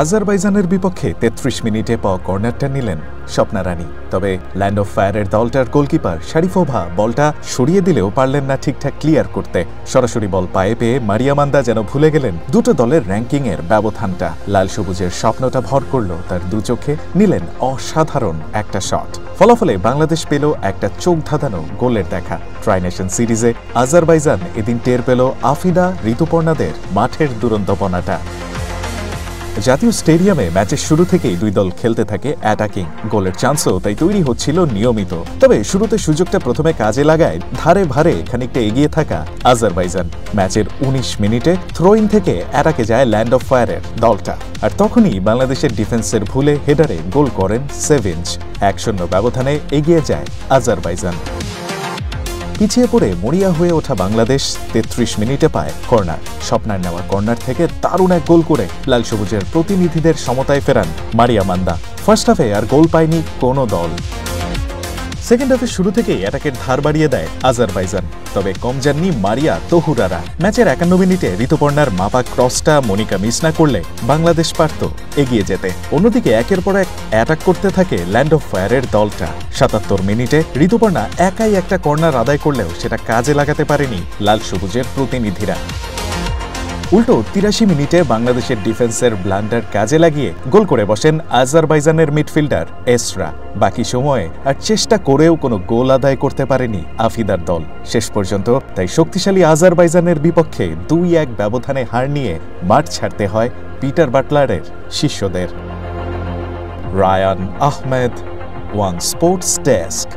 আজারবাইজানের বিপক্ষে ৩৩ মিনিটে পাওয়া কর্নারটা নিলেন স্বপ্না রানী। তবে ল্যান্ড অফ ফায়ারের দলটার গোলকিপার শারিফোভা বলটা সরিয়ে দিলেও পারলেন না ঠিকঠাক ক্লিয়ার করতে। সরাসরি বল পায়ে পেয়ে মারিয়া মান্দা যেন ভুলে গেলেন দুটো দলের র্যাঙ্কিংয়ের ব্যবধানটা। লাল সবুজের স্বপ্নটা ভর করল তার দু চোখে, নিলেন অসাধারণ একটা শট। ফলাফলে বাংলাদেশ পেল একটা চোখ ধাঁধানো গোলের দেখা। ট্রাই নেশন সিরিজে আজারবাইজান এদিন টের পেল আফিদা ঋতুপর্ণাদের মাঠের দুরন্তপনাটা। জাতীয় স্টেডিয়ামে ম্যাচের শুরু থেকেই দুই দল খেলতে থাকে অ্যাটাকিং, গোলের চান্সও তাই তৈরি হচ্ছিল নিয়মিত। তবে শুরুতে সুযোগটা প্রথমে কাজে লাগায় ধারে ভারে খানিকটা এগিয়ে থাকা আজারবাইজান। ম্যাচের ১৯ মিনিটে থ্রোইন থেকে অ্যাটাকে যায় ল্যান্ড অফ ফায়ারের দলটা, আর তখনই বাংলাদেশের ডিফেন্সের ভুলে হেডারে গোল করেন সেভিঞ্জ। ১-০ ব্যবধানে এগিয়ে যায় আজারবাইজান। পিছিয়ে পড়ে মরিয়া হয়ে ওঠা বাংলাদেশ ৩৩ মিনিটে পায় কর্নার। স্বপ্নার নেওয়া কর্নার থেকে দারুণ এক গোল করে লাল সবুজের প্রতিনিধিদের সমতায় ফেরান মারিয়া মান্দা। ফার্স্ট হাফে আর গোল পায়নি কোনো দল। সেকেন্ড হাফে শুরু থেকেই অ্যাটাকের ধার বাড়িয়ে দেয় আজারবাইজান, তবে কম যাননি মারিয়া তহুরারা। ম্যাচের ৫১ মিনিটে ঋতুপর্ণার মাপা ক্রসটা মনিকা মিস না করলে বাংলাদেশ পারত এগিয়ে যেতে। অন্যদিকে একের পর এক অ্যাটাক করতে থাকে ল্যান্ড অফ ফায়ারের দলটা। ৭৭ মিনিটে ঋতুপর্ণা একাই একটা কর্নার আদায় করলেও সেটা কাজে লাগাতে পারেনি লাল সবুজের প্রতিনিধিরা। উল্টো ৮৩ মিনিটে বাংলাদেশের ডিফেন্সের ব্লান্ডার কাজে লাগিয়ে গোল করে বসেন আজারবাইজানের মিডফিল্ডার এসরা। বাকি সময়ে আর চেষ্টা করেও কোনো গোল আদায় করতে পারেনি আফিদার দল শেষ পর্যন্ত। তাই শক্তিশালী আজারবাইজানের বিপক্ষে ২-১ ব্যবধানে হার নিয়ে মাঠ ছাড়তে হয় পিটার বাটলারের শিষ্যদের। Ryan Ahmed, one sports desk.